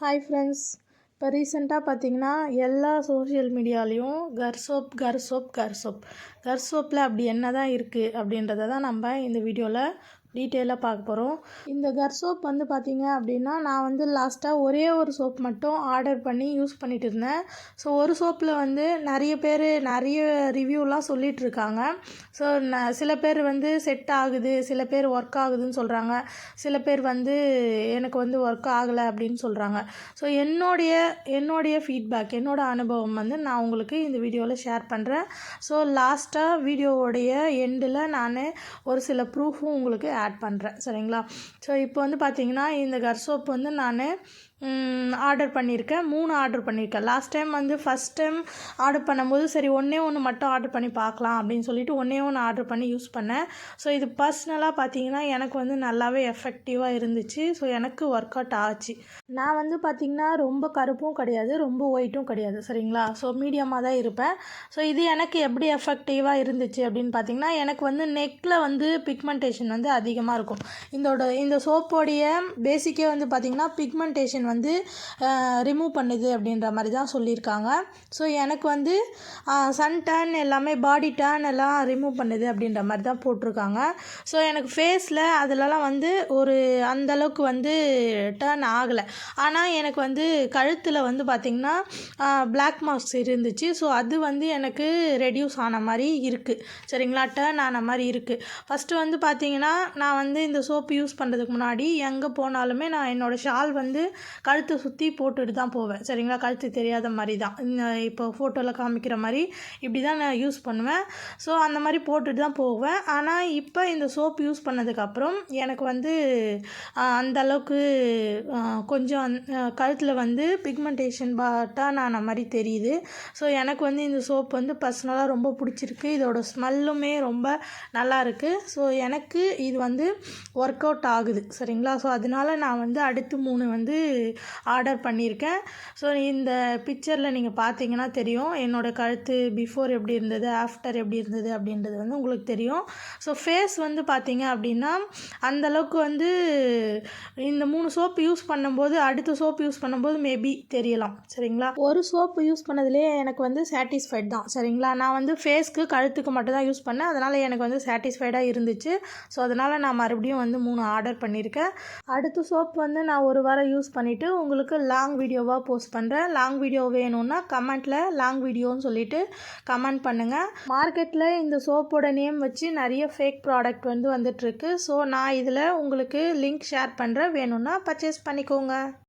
Hi friends. இப்போ ரீசெண்டாக பார்த்தீங்கன்னா எல்லா சோஷியல் மீடியாலேயும் கர்சோப்பில் அப்படி என்ன தான் இருக்குது அப்படின்றத தான் நம்ம இந்த வீடியோவில் டீட்டெயிலாக பார்க்க போகிறோம். இந்த கர்சோப் வந்து பார்த்திங்க அப்படின்னா நான் வந்து லாஸ்ட்டாக ஒரே ஒரு சோப் மட்டும் ஆர்டர் பண்ணி யூஸ் பண்ணிகிட்டு இருந்தேன். ஸோ ஒரு சோப்பில் வந்து நிறைய பேர் நிறைய ரிவ்யூலாம் சொல்லிகிட்டு இருக்காங்க. ஸோ சில பேர் வந்து செட் ஆகுது, சில பேர் ஒர்க் ஆகுதுன்னு சொல்கிறாங்க, சில பேர் வந்து எனக்கு வந்து ஒர்க் ஆகலை அப்படின்னு சொல்கிறாங்க. ஸோ என்னுடைய ஃபீட்பேக், என்னோடய அனுபவம் வந்து நான் உங்களுக்கு இந்த வீடியோவில் ஷேர் பண்ணுறேன். ஸோ லாஸ்ட்டாக வீடியோவோடைய எண்டில் நான் ஒரு சில ப்ரூஃபும் உங்களுக்கு ஆட் பண்ணுறேன், சரிங்களா? ஸோ இப்போ வந்து பார்த்திங்கன்னா இந்த கர்சோப் வந்து நான் ஆர்டர் பண்ணியிருக்கேன். 3 ஆர்டர் பண்ணியிருக்கேன். லாஸ்ட் டைம் வந்து ஃபஸ்ட் டைம் ஆர்டர் பண்ணும்போது சரி ஒன்று மட்டும் ஆர்டர் பண்ணி பார்க்கலாம் அப்படின்னு சொல்லிட்டு ஒன்று ஆர்டர் பண்ணி யூஸ் பண்ணேன். ஸோ இது பர்சனலாக பார்த்திங்கன்னா எனக்கு வந்து நல்லாவே எஃபெக்டிவாக இருந்துச்சு. ஸோ எனக்கு ஒர்க் அவுட் ஆச்சு. நான் வந்து பார்த்திங்கன்னா ரொம்ப கருப்பும் கிடையாது, ரொம்ப ஒயிட்டும் கிடையாது, சரிங்களா? ஸோ மீடியமாக தான் இருப்பேன். ஸோ இது எனக்கு எப்படி எஃபெக்டிவாக இருந்துச்சு அப்படின்னு பார்த்திங்கன்னா எனக்கு வந்து நெக்கில் வந்து பிக்மெண்டேஷன் வந்து அதிகமாக இருக்கும். இந்த சோப்போடைய பேசிக்கே வந்து பார்த்திங்கன்னா பிக்மெண்டேஷன் வந்து ரிமூவ் பண்ணுது அப்படின்ற மாதிரி தான் சொல்லியிருக்காங்க. ஸோ எனக்கு வந்து சன் டேன் எல்லாமே பாடி டேன் எல்லாம் ரிமூவ் பண்ணுது அப்படின்ற மாதிரி தான் போட்டிருக்காங்க. ஸோ எனக்கு ஃபேஸில் அதிலலாம் வந்து ஒரு அந்தளவுக்கு வந்து டேர்ன் ஆகலை. ஆனால் எனக்கு வந்து கழுத்தில் வந்து பார்த்திங்கன்னா பிளாக் மார்க்ஸ் இருந்துச்சு. ஸோ அது வந்து எனக்கு ரெடியூஸ் ஆன மாதிரி இருக்குது, சரிங்களா? டேர்ன் ஆன மாதிரி இருக்குது. ஃபஸ்ட்டு வந்து பார்த்திங்கன்னா நான் வந்து இந்த சோப்பு யூஸ் பண்ணுறதுக்கு முன்னாடி எங்கே போனாலுமே நான் என்னோடய ஷால் வந்து கழுத்தை சுற்றி போட்டுட்டு தான் போவேன், சரிங்களா? கழுத்து தெரியாத மாதிரி தான், இப்போ ஃபோட்டோவில் காமிக்கிற மாதிரி இப்படி தான் நான் யூஸ் பண்ணுவேன். ஸோ அந்த மாதிரி போட்டுட்டு தான் போவேன். ஆனால் இப்போ இந்த சோப் யூஸ் பண்ணதுக்கப்புறம் எனக்கு வந்து அந்தளவுக்கு கொஞ்சம் கழுத்தில் வந்து பிக்மெண்டேஷன் டர்ன் ஆன மாதிரி தெரியுது. ஸோ எனக்கு வந்து இந்த சோப் வந்து பர்சனலாக ரொம்ப பிடிச்சிருக்கு. இதோட ஸ்மெல்லுமே ரொம்ப நல்லா இருக்குது. ஸோ எனக்கு இது வந்து ஒர்க் அவுட் ஆகுது, சரிங்களா? ஸோ அதனால நான் வந்து அடுத்து 3 வந்து ஆர்டர் பண்ணியிருக்கேன். ஸோ இந்த பிக்சரில் நீங்கள் பார்த்தீங்கன்னா தெரியும் என்னோடய கழுத்து பிஃபோர் எப்படி இருந்தது, ஆஃப்டர் எப்படி இருந்தது அப்படின்றது வந்து உங்களுக்கு தெரியும். ஸோ ஃபேஸ் வந்து பார்த்தீங்க அப்படின்னா அந்தளவுக்கு வந்து இந்த 3 சோப்பு யூஸ் பண்ணும்போது அடுத்த சோப்பு யூஸ் பண்ணும்போது மேபி தெரியலாம், சரிங்களா? ஒரு சோப்பு யூஸ் பண்ணதுலேயே எனக்கு வந்து சாட்டிஸ்ஃபைட் தான், சரிங்களா? நான் வந்து ஃபேஸ்க்கு கழுத்துக்கு மட்டும் தான் யூஸ் பண்ணேன். அதனால் எனக்கு வந்து சாட்டிஸ்ஃபைடாக இருந்துச்சு. ஸோ அதனால் நான் மறுபடியும் வந்து 3 ஆர்டர் பண்ணியிருக்கேன். அடுத்த சோப் வந்து நான் ஒரு வாரம் யூஸ் பண்ணிவிட்டு உங்களுக்கு லாங் வீடியோவாக போஸ்ட் பண்ணுறேன். லாங் வீடியோ வேணும்னா கமெண்ட்டில் லாங் வீடியோன்னு சொல்லிவிட்டு கமெண்ட் பண்ணுங்கள். மார்க்கெட்டில் இந்த சோப்போட நேம் வச்சு நிறைய ஃபேக் ப்ராடக்ட் வந்து வந்துட்டுருக்கு. ஸோ நான் இதில் உங்களுக்கு லிங்க் ஷேர் பண்ணுறேன், வேணும்னா பர்ச்சேஸ் பண்ணிக்கோங்க.